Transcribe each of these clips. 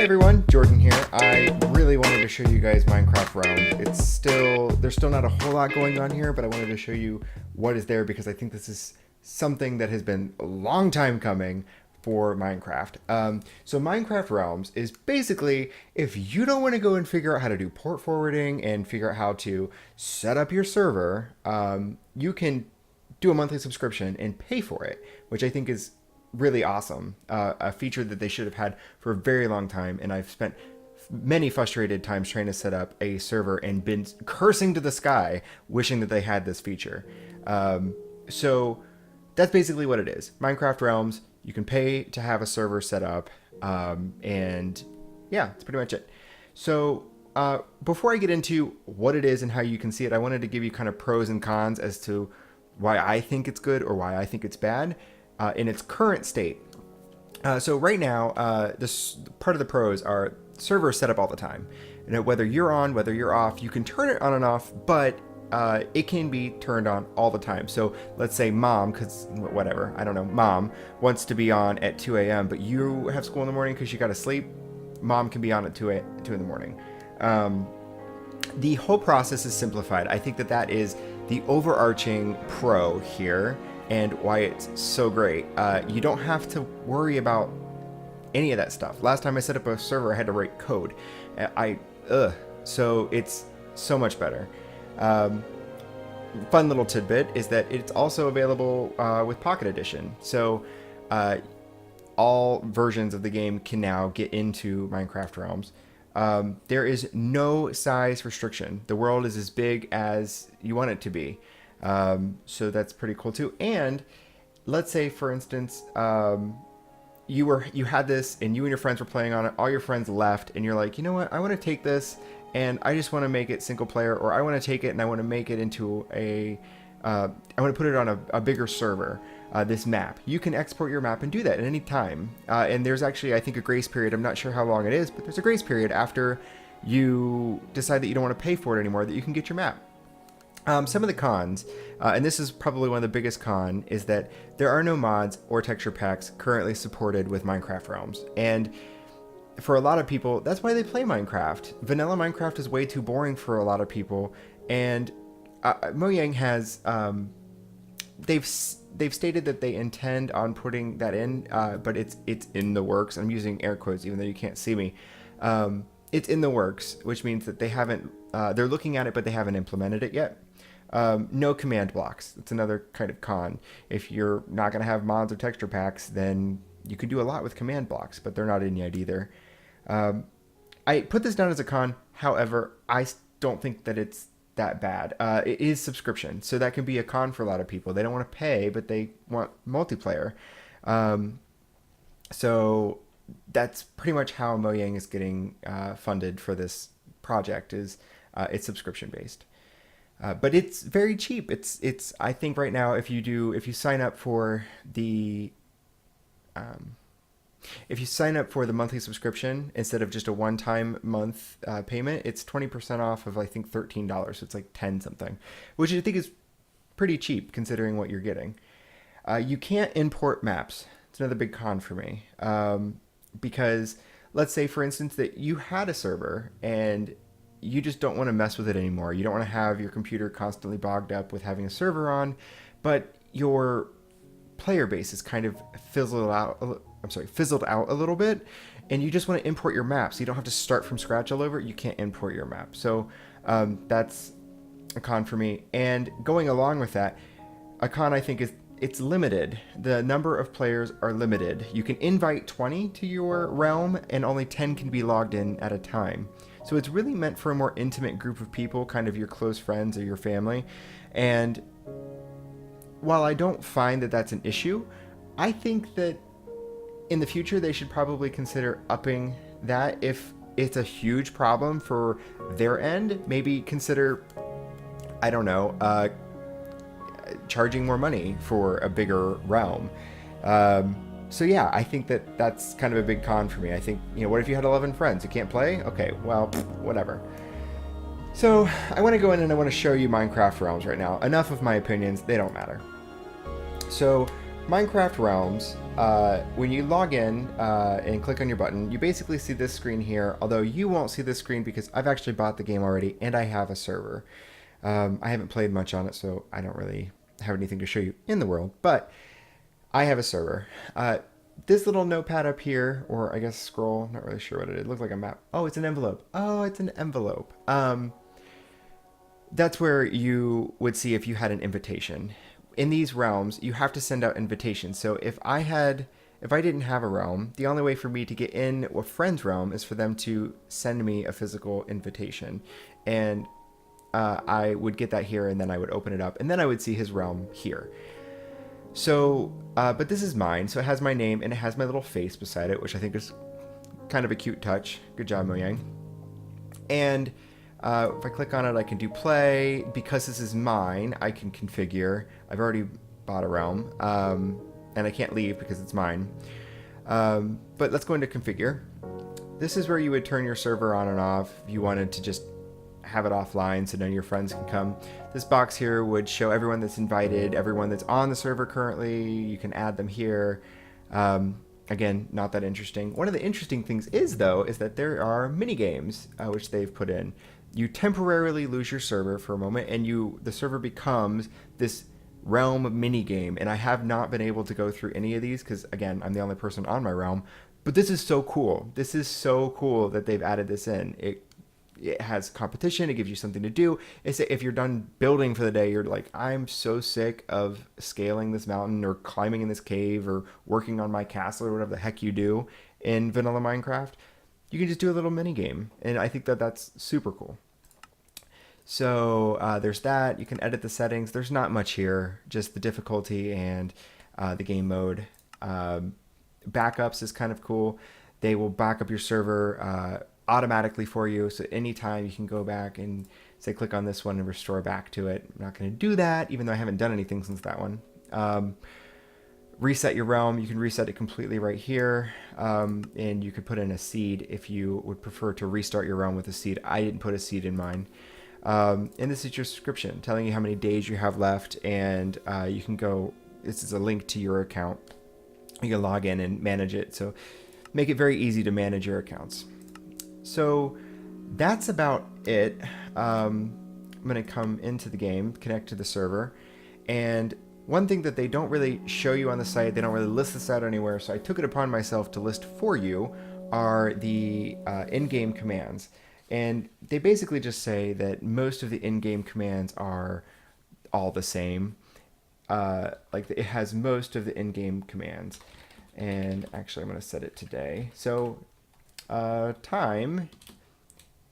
everyone, Jordan here. I really wanted to show you guys Minecraft Realms. There's still not a whole lot going on here, but I wanted to show you what is there because I think this is something that has been a long time coming for Minecraft. So Minecraft Realms is basically, if you don't want to go and figure out how to do port forwarding and figure out how to set up your server, you can do a monthly subscription and pay for it, which I think is really awesome. A feature that they should have had for a very long time, and I've spent many frustrated times trying to set up a server and been cursing to the sky wishing that they had this feature. So that's basically what it is. Minecraft Realms, you can pay to have a server set up, and yeah, that's pretty much it. So before I get into what it is and how you can see it, I wanted to give you kind of pros and cons as to why I think it's good or why I think it's bad in its current state. So right now, this part of the pros are servers set up all the time. And whether you're on, whether you're off, you can turn it on and off, but it can be turned on all the time. So let's say mom, because whatever, I don't know, mom wants to be on at 2 a.m., but you have school in the morning because you got to sleep. Mom can be on at 2 in the morning. The whole process is simplified. I think that is the overarching pro here and why it's so great. You don't have to worry about any of that stuff. Last time I set up a server, I had to write code. So it's so much better. Fun little tidbit is that it's also available with Pocket Edition. So all versions of the game can now get into Minecraft Realms. There is no size restriction. The world is as big as you want it to be. So that's pretty cool too. And let's say, for instance, you had this and you and your friends were playing on it. All your friends left, and you're like, you know what? I want to take this and I just want to make it single player, or I want to take it and I want to make it into I want to put it on a bigger server. This map, you can export your map and do that at any time. And there's actually, I think, a grace period. I'm not sure how long it is, but there's a grace period after you decide that you don't want to pay for it anymore that you can get your map. Some of the cons, and this is probably one of the biggest cons, is that there are no mods or texture packs currently supported with Minecraft Realms. And for a lot of people, that's why they play Minecraft. Vanilla Minecraft is way too boring for a lot of people. And Mojang has, they've stated that they intend on putting that in, but it's in the works. I'm using air quotes even though you can't see me. It's in the works, which means that they haven't, they're looking at it, but they haven't implemented it yet. No command blocks. That's another kind of con. If you're not going to have mods or texture packs, then you can do a lot with command blocks, but they're not in yet either. I put this down as a con. However, I don't think that it's that bad. It is subscription, so that can be a con for a lot of people. They don't want to pay, but they want multiplayer. So that's pretty much how Mojang is getting funded for this project. It's subscription based. But it's very cheap. It's I think right now if you sign up for the monthly subscription instead of just a one-time month payment, it's 20% off of I think $13. So it's like 10 something, which I think is pretty cheap considering what you're getting. You can't import maps. It's another big con for me, because let's say, for instance, that you had a server and you just don't want to mess with it anymore. You don't want to have your computer constantly bogged up with having a server on, but your player base is kind of fizzled out a little bit, and you just want to import your map so you don't have to start from scratch all over. You can't import your map. So that's a con for me. And going along with that, a con I think is it's limited. The number of players are limited. You can invite 20 to your realm and only 10 can be logged in at a time. So it's really meant for a more intimate group of people, kind of your close friends or your family. And while I don't find that that's an issue, I think that in the future they should probably consider upping that. If it's a huge problem for their end, maybe consider, I don't know, charging more money for a bigger realm. So yeah, I think that's kind of a big con for me. I think, what if you had 11 friends? You can't play? Okay, well, whatever. So I want to go in and I want to show you Minecraft Realms right now. Enough of my opinions, they don't matter. So Minecraft Realms, when you log in and click on your button, you basically see this screen here, although you won't see this screen because I've actually bought the game already and I have a server. I haven't played much on it, so I don't really have anything to show you in the world, but I have a server. This little notepad up here, or I guess scroll, not really sure what it is. It looks like a map. Oh, it's an envelope. Oh, it's an envelope. That's where you would see if you had an invitation. In these realms, you have to send out invitations. So if I didn't have a realm, the only way for me to get in a friend's realm is for them to send me a physical invitation. And I would get that here, and then I would open it up, and then I would see his realm here. So, but this is mine, so it has my name, and it has my little face beside it, which I think is kind of a cute touch. Good job, Mojang. And if I click on it, I can do play. Because this is mine, I can configure. I've already bought a realm, and I can't leave because it's mine. But let's go into configure. This is where you would turn your server on and off if you wanted to just have it offline so none of your friends can come. This box here would show everyone that's invited, everyone that's on the server currently. You can add them here. Again, not that interesting. One of the interesting things is, though, is that there are mini games which they've put in. You temporarily lose your server for a moment, and the server becomes this realm mini game. And I have not been able to go through any of these because, again, I'm the only person on my realm. But this is so cool. This is so cool that they've added this in. It has competition. It gives you something to do. It's if you're done building for the day, you're like, I'm so sick of scaling this mountain or climbing in this cave or working on my castle or whatever the heck you do in vanilla Minecraft. You can just do a little mini game, and I think that that's super cool. So there's that. You can edit the settings. There's not much here, just the difficulty and the game mode. Backups is kind of cool. They will back up your server automatically for you, so anytime you can go back and say click on this one and restore back to it. I'm not going to do that, even though I haven't done anything since that one. Reset your realm. You can reset it completely right here, and you could put in a seed if you would prefer to restart your realm with a seed. I didn't put a seed in mine. And this is your subscription, telling you how many days you have left, and you can go, this is a link to your account. You can log in and manage it, so make it very easy to manage your accounts. So that's about it. I'm going to come into the game, connect to the server, and one thing that they don't really show you on the site, they don't really list this out anywhere, so I took it upon myself to list for you, are the in-game commands. And they basically just say that most of the in-game commands are all the same. Like it has most of the in-game commands. And actually I'm going to set it today. So time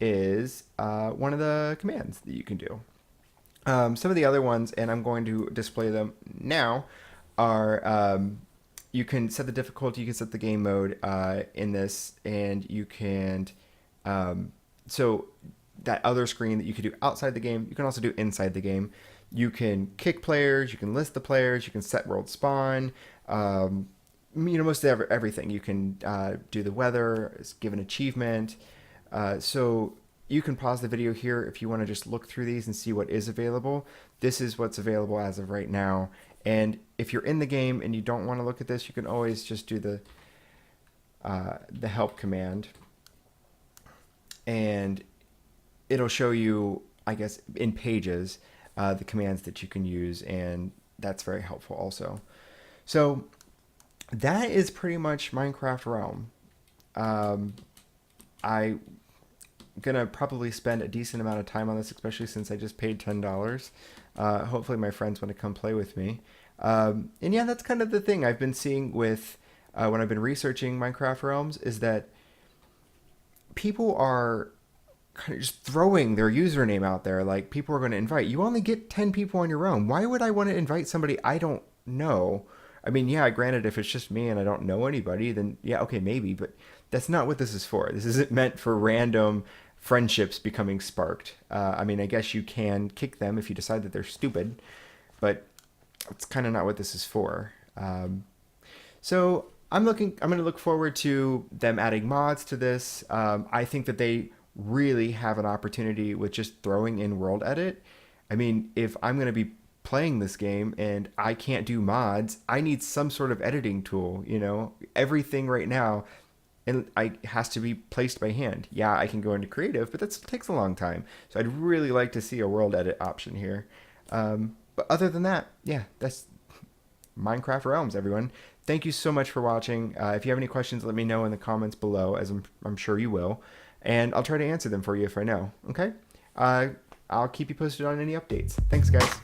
is one of the commands that you can do. Some of the other ones, and I'm going to display them now, are you can set the difficulty, you can set the game mode in this, and you can, so that other screen that you could do outside the game, you can also do inside the game. You can kick players, you can list the players, you can set world spawn, most of everything. You can do the weather, give an achievement. So you can pause the video here if you want to just look through these and see what is available. This is what's available as of right now. And if you're in the game and you don't want to look at this, you can always just do the help command. And it'll show you, I guess, in pages, the commands that you can use. And that's very helpful also. So that is pretty much Minecraft Realm. I'm gonna probably spend a decent amount of time on this, especially since I just paid $10. Hopefully my friends want to come play with me. And yeah, that's kind of the thing I've been seeing with when I've been researching Minecraft Realms, is that people are kind of just throwing their username out there. Like, people are going to invite. You only get 10 people on your realm. Why would I want to invite somebody I don't know? I mean, yeah, granted, if it's just me and I don't know anybody, then yeah, okay, maybe, but that's not what this is for. This isn't meant for random friendships becoming sparked. I mean, I guess you can kick them if you decide that they're stupid, but it's kind of not what this is for. So I'm going to look forward to them adding mods to this. I think that they really have an opportunity with just throwing in world edit. I mean, if I'm going to be playing this game and I can't do mods, I need some sort of editing tool, you know? Everything right now and I has to be placed by hand. Yeah, I can go into creative, but that takes a long time. So I'd really like to see a world edit option here. But other than that, yeah, that's Minecraft Realms, everyone. Thank you so much for watching. If you have any questions, let me know in the comments below, as I'm sure you will. And I'll try to answer them for you if I know. Okay? I'll keep you posted on any updates. Thanks, guys.